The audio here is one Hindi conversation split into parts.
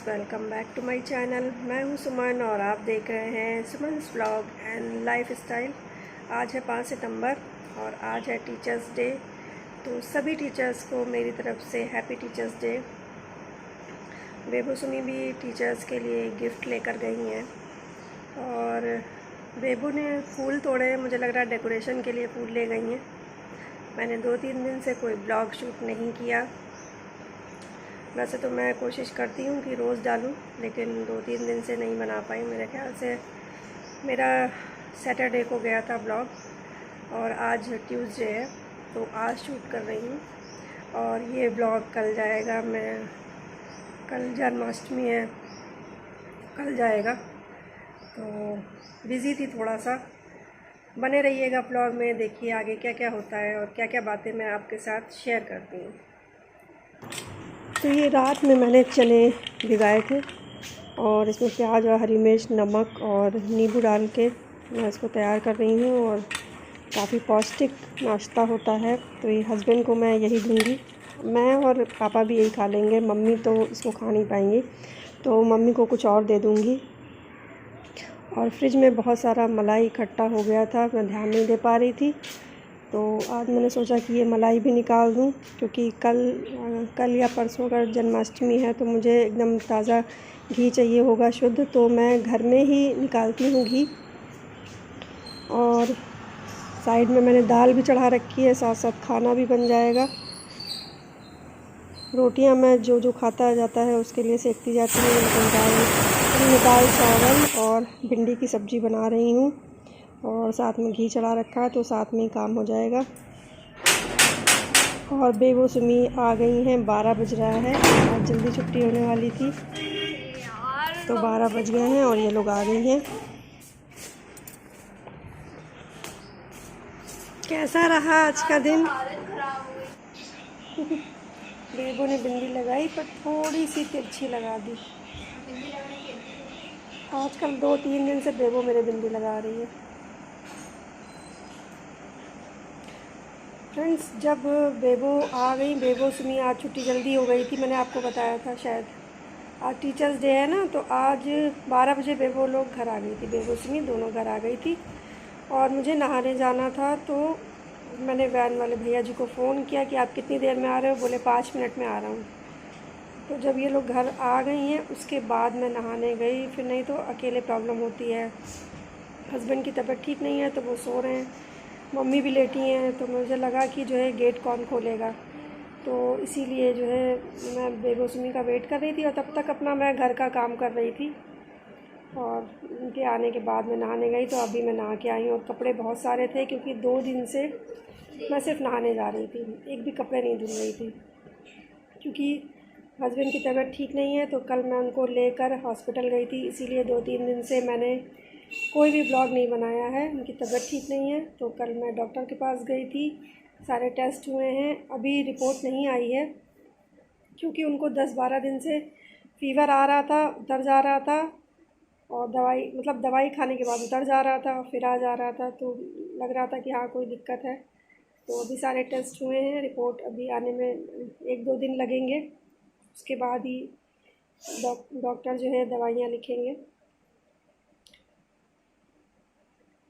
Welcome back to my channel. मैं हूं सुमन और आप देख रहे हैं Suman's vlog and lifestyle. आज है 5 सितंबर और आज है टीचर्स डे। तो सभी टीचर्स को मेरी तरफ से हैप्पी टीचर्स डे। बेबू सुमी भी टीचर्स के लिए गिफ्ट लेकर गई हैं और बेबू ने फूल तोड़े हैं। मुझे लग रहा है डेकोरेशन के लिए फूल ले गई हैं। मैंने 2-3 दिन से कोई ब्लॉग शूट नहीं किया। वैसे तो मैं कोशिश करती हूँ कि रोज़ डालूँ, लेकिन 2-3 दिन से नहीं बना पाई। मेरे ख्याल से मेरा सैटरडे को गया था ब्लॉग और आज ट्यूसडे है, तो आज शूट कर रही हूँ और ये ब्लॉग कल जाएगा। कल जन्माष्टमी है, कल जाएगा, तो बिज़ी थी थोड़ा सा। बने रहिएगा ब्लॉग में, देखिए आगे क्या क्या होता है और क्या क्या बातें मैं आपके साथ शेयर करती हूँ। तो ये रात में मैंने चने भिगाए थे और इसमें प्याज और हरी मिर्च, नमक और नींबू डाल के मैं इसको तैयार कर रही हूँ और काफ़ी पौष्टिक नाश्ता होता है। तो ये हस्बैंड को मैं यही दूँगी, मैं और पापा भी यही खा लेंगे। मम्मी तो इसको खा नहीं पाएंगी, तो मम्मी को कुछ और दे दूँगी। और फ्रिज में बहुत सारा मलाई इकट्ठा हो गया था, मैं ध्यान नहीं दे पा रही थी, तो आज मैंने सोचा कि ये मलाई भी निकाल दूं, क्योंकि कल या परसों अगर जन्माष्टमी है तो मुझे एकदम ताज़ा घी चाहिए होगा, शुद्ध। तो मैं घर में ही निकालती हूँ घी। और साइड में मैंने दाल भी चढ़ा रखी है, साथ साथ खाना भी बन जाएगा। रोटियां मैं जो खाता जाता है उसके लिए सेकती जाती हूँ, लेकिन दाल चावल और भिंडी की सब्ज़ी बना रही हूँ और साथ में घी चढ़ा रखा है, तो साथ में ही काम हो जाएगा। और बेबो सुमी आ गई हैं, 12 बज रहा है। आज जल्दी छुट्टी होने वाली थी, तो 12 बज गए हैं और ये लोग आ गई हैं। कैसा रहा आज का दिन? बेबो ने बिंदी लगाई पर थोड़ी सी तिरछी लगा दी। आजकल 2-3 दिन से बेबो मेरे बिंदी लगा रही है। फ्रेंड्स, जब बेबो आ गई, बेबो सुमी आज छुट्टी जल्दी हो गई थी, मैंने आपको बताया था शायद। आज टीचर्स डे है ना, तो आज 12 बजे बेबो लोग घर आ गई थी। बेबो सुमी दोनों घर आ गई थी और मुझे नहाने जाना था, तो मैंने वैन वाले भैया जी को फ़ोन किया कि आप कितनी देर में आ रहे हो? बोले 5 मिनट में आ रहा हूँ। तो जब ये लोग घर आ गई हैं उसके बाद मैं नहाने गई, फिर नहीं तो अकेले प्रॉब्लम होती है। हस्बैंड की तबीयत ठीक नहीं है तो वो सो रहे हैं, मम्मी भी लेटी हैं, तो मुझे लगा कि जो है गेट कौन खोलेगा, तो इसीलिए जो है मैं बेबो सुमी का वेट कर रही थी और तब तक अपना मैं घर का काम कर रही थी। और उनके आने के बाद मैं नहाने गई, तो अभी मैं नहा के आई हूँ। और कपड़े बहुत सारे थे, क्योंकि 2 दिन से मैं सिर्फ नहाने जा रही थी, एक भी कपड़े नहीं धुल रही थी, क्योंकि हस्बैंड की तबीयत ठीक नहीं है। तो कल मैं उनको लेकर हॉस्पिटल गई थी, इसीलिए 2-3 दिन से मैंने कोई भी ब्लॉग नहीं बनाया है। उनकी तबीयत ठीक नहीं है, तो कल मैं डॉक्टर के पास गई थी, सारे टेस्ट हुए हैं, अभी रिपोर्ट नहीं आई है, क्योंकि उनको 10-12 दिन से फ़ीवर आ रहा था, उतर जा रहा था, और दवाई खाने के बाद उतर जा रहा था, फिर आ जा रहा था, तो लग रहा था कि हाँ कोई दिक्कत है। तो अभी सारे टेस्ट हुए हैं, रिपोर्ट अभी आने में 1-2 दिन लगेंगे, उसके बाद ही डॉक्टर जो है दवाइयाँ लिखेंगे।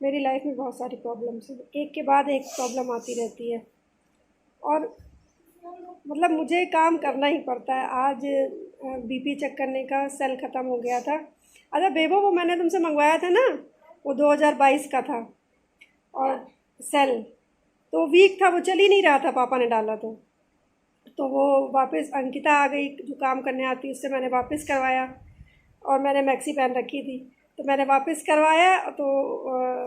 मेरी लाइफ में बहुत सारी प्रॉब्लम्स हैं, एक के बाद एक प्रॉब्लम आती रहती है, और मतलब मुझे काम करना ही पड़ता है। आज बीपी चेक करने का सेल ख़त्म हो गया था। अच्छा बेबो, वो मैंने तुमसे मंगवाया था ना, वो 2022 का था, और सेल तो वीक था, वो चल ही नहीं रहा था, पापा ने डाला तो वो वापस अंकिता आ गई जो काम करने आती, उससे मैंने वापस करवाया, और मैंने मैक्सी पहन रखी थी, तो मैंने वापस करवाया। तो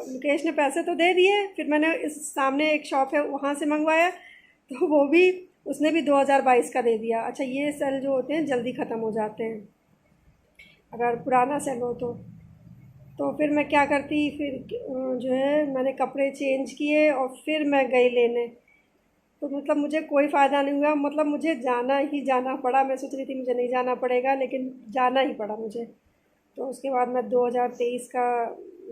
मुकेश ने पैसे तो दे दिए, फिर मैंने इस सामने एक शॉप है वहाँ से मंगवाया, तो वो भी उसने भी 2022 का दे दिया। अच्छा, ये सेल जो होते हैं जल्दी ख़त्म हो जाते हैं अगर पुराना सेल हो तो फिर मैं क्या करती, फिर जो है मैंने कपड़े चेंज किए और फिर मैं गई लेने। तो मतलब मुझे कोई फ़ायदा नहीं हुआ, मतलब मुझे जाना ही जाना पड़ा। मैं सोच रही थी मुझे नहीं जाना पड़ेगा, लेकिन जाना ही पड़ा मुझे। तो उसके बाद मैं 2023 का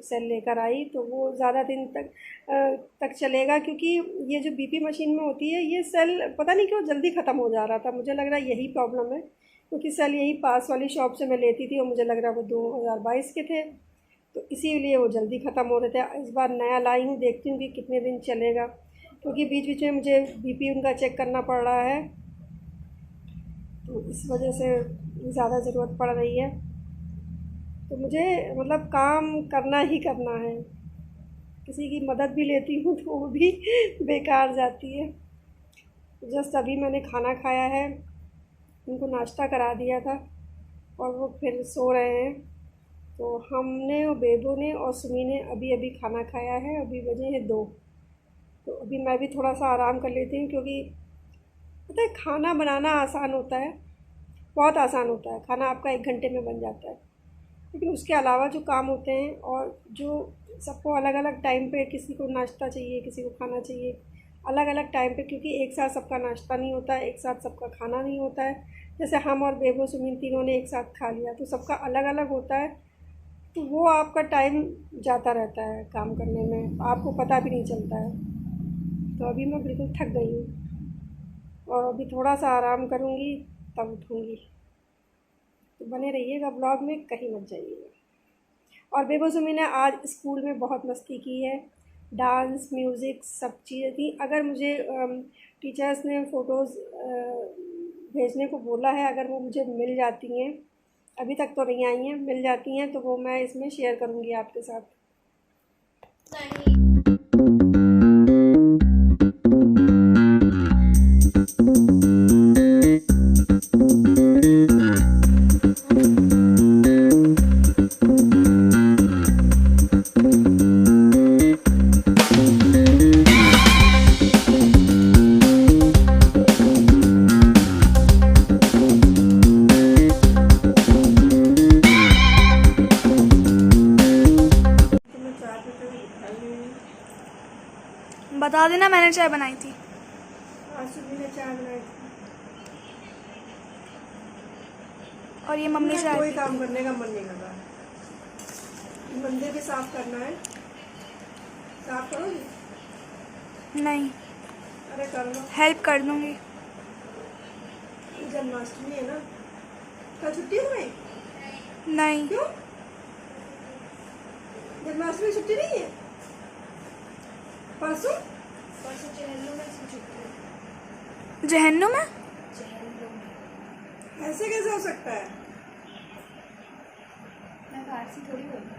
सेल लेकर आई, तो वो ज़्यादा दिन तक चलेगा, क्योंकि ये जो बीपी मशीन में होती है, ये सेल पता नहीं क्यों जल्दी ख़त्म हो जा रहा था। मुझे लग रहा है यही प्रॉब्लम है क्योंकि साल यही पास वाली शॉप से मैं लेती थी और मुझे लग रहा वो 2022 के थे, तो इसीलिए वो जल्दी ख़त्म हो रहे थे। इस बार नया लाई हूँ, देखती हूँ कि कितने दिन चलेगा, क्योंकि बीच बीच में मुझे बीपी उनका चेक करना पड़ रहा है, तो इस वजह से ज़्यादा ज़रूरत पड़ रही है। तो मुझे मतलब काम करना ही करना है, किसी की मदद भी लेती हूँ तो वो भी बेकार जाती है। जस्ट अभी मैंने खाना खाया है, उनको नाश्ता करा दिया था और वो फिर सो रहे हैं। तो हमने और बेबो ने और सुमी ने अभी अभी खाना खाया है, अभी बजे हैं 2। तो अभी मैं भी थोड़ा सा आराम कर लेती हूँ, क्योंकि पता है खाना बनाना आसान होता है, बहुत आसान होता है। खाना आपका 1 घंटे में बन जाता है, लेकिन उसके अलावा जो काम होते हैं और जो सबको अलग अलग टाइम पे, किसी को नाश्ता चाहिए, किसी को खाना चाहिए अलग अलग टाइम पे, क्योंकि एक साथ सबका नाश्ता नहीं होता है, एक साथ सबका खाना नहीं होता है। जैसे हम और बेबो सुमिन तीनों ने एक साथ खा लिया, तो सबका अलग अलग होता है, तो वो आपका टाइम जाता रहता है काम करने में, आपको पता भी नहीं चलता है। तो अभी मैं बिल्कुल थक गई हूँ और अभी थोड़ा सा आराम करूँगी तब उठूँगी। तो बने रहिएगा ब्लॉग में, कहीं मत जाइएगा। और बेबो सुमी ने आज स्कूल में बहुत मस्ती की है, डांस, म्यूज़िक सब चीज़ें थी। अगर मुझे टीचर्स ने फ़ोटोज़ भेजने को बोला है, अगर वो मुझे मिल जाती हैं, अभी तक तो नहीं आई हैं, मिल जाती हैं तो वो मैं इसमें शेयर करूँगी आपके साथ। बता देना मैंने चाय बनाई थी। आज सुबह ने चाय बनाई थी और ये मम्मी मुझे चाय कोई पी काम करने का मन नहीं कर रहा। मंदिर भी साफ करना है, साफ करोगी? नहीं, अरे कर लो, हेल्प कर दूंगी। जन्माष्टमी है ना, कल छुट्टी है तुम्हें? नहीं, क्यों? जन्माष्टमी छुट्टी नहीं है? परसों जहन्नुम में ऐसे कैसे हो सकता है? मैं फारसी थोड़ी बोलूँ।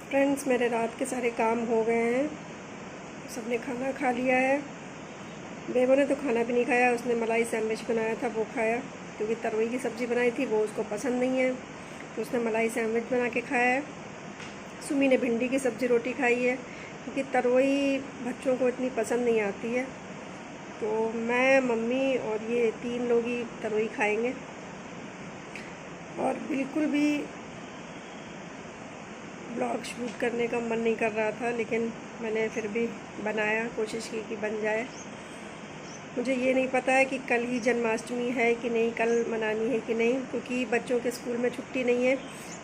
फ्रेंड्स, मेरे रात के सारे काम हो गए हैं, सबने खाना खा लिया है। बेबो ने तो खाना भी नहीं खाया, उसने मलाई सैंडविच बनाया था वो खाया, क्योंकि तरोई की सब्ज़ी बनाई थी वो उसको पसंद नहीं है, तो उसने मलाई सैंडविच बना के खाया है। सुमी ने भिंडी की सब्ज़ी रोटी खाई है, क्योंकि तरोई बच्चों को इतनी पसंद नहीं आती है। तो मैं, मम्मी और ये 3 लोग ही तरोई खाएँगे। और बिल्कुल भी ब्लॉग शूट करने का मन नहीं कर रहा था, लेकिन मैंने फिर भी बनाया, कोशिश की कि बन जाए। मुझे ये नहीं पता है कि कल ही जन्माष्टमी है कि नहीं, कल मनानी है कि नहीं, क्योंकि बच्चों के स्कूल में छुट्टी नहीं है।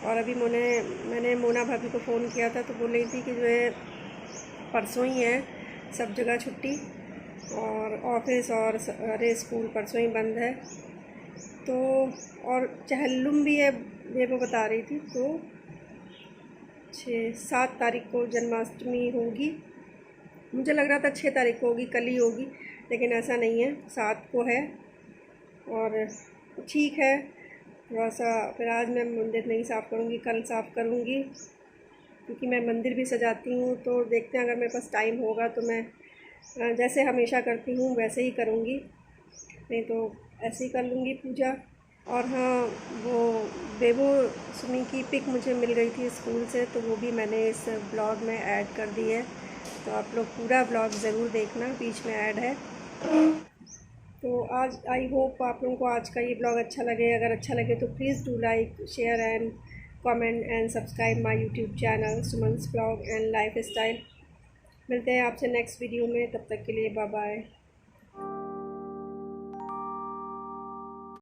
और अभी मैंने मोना भाभी को फ़ोन किया था, तो बोल रही थी कि जो है परसों ही है, सब जगह छुट्टी, और ऑफिस और अरे स्कूल परसों ही बंद है। तो और चहल्लुम भी है, ये वो बता रही थी। तो 6-7 तारीख को जन्माष्टमी होगी। मुझे लग रहा था 6 तारीख को होगी, कल ही होगी, लेकिन ऐसा नहीं है, 7 को है। और ठीक है, थोड़ा सा फिर आज मैं मंदिर नहीं साफ़ करूँगी, कल साफ़ करूँगी, क्योंकि मैं मंदिर भी सजाती हूँ। तो देखते हैं, अगर मेरे पास टाइम होगा तो मैं जैसे हमेशा करती हूँ वैसे ही करूँगी, नहीं तो ऐसे ही कर लूँगी पूजा। और हाँ, वो बेबो सुमी की पिक मुझे मिल गई थी स्कूल से, तो वो भी मैंने इस ब्लॉग में ऐड कर दी है। तो आप लोग पूरा ब्लॉग ज़रूर देखना, बीच में ऐड है। तो आज आई होप आप लोगों को आज का ये ब्लॉग अच्छा लगे। अगर अच्छा लगे तो please do like, share and comment and subscribe my YouTube channel Suman's blog and lifestyle. मिलते हैं आपसे नेक्स्ट वीडियो में, तब तक के लिए बाय बाय।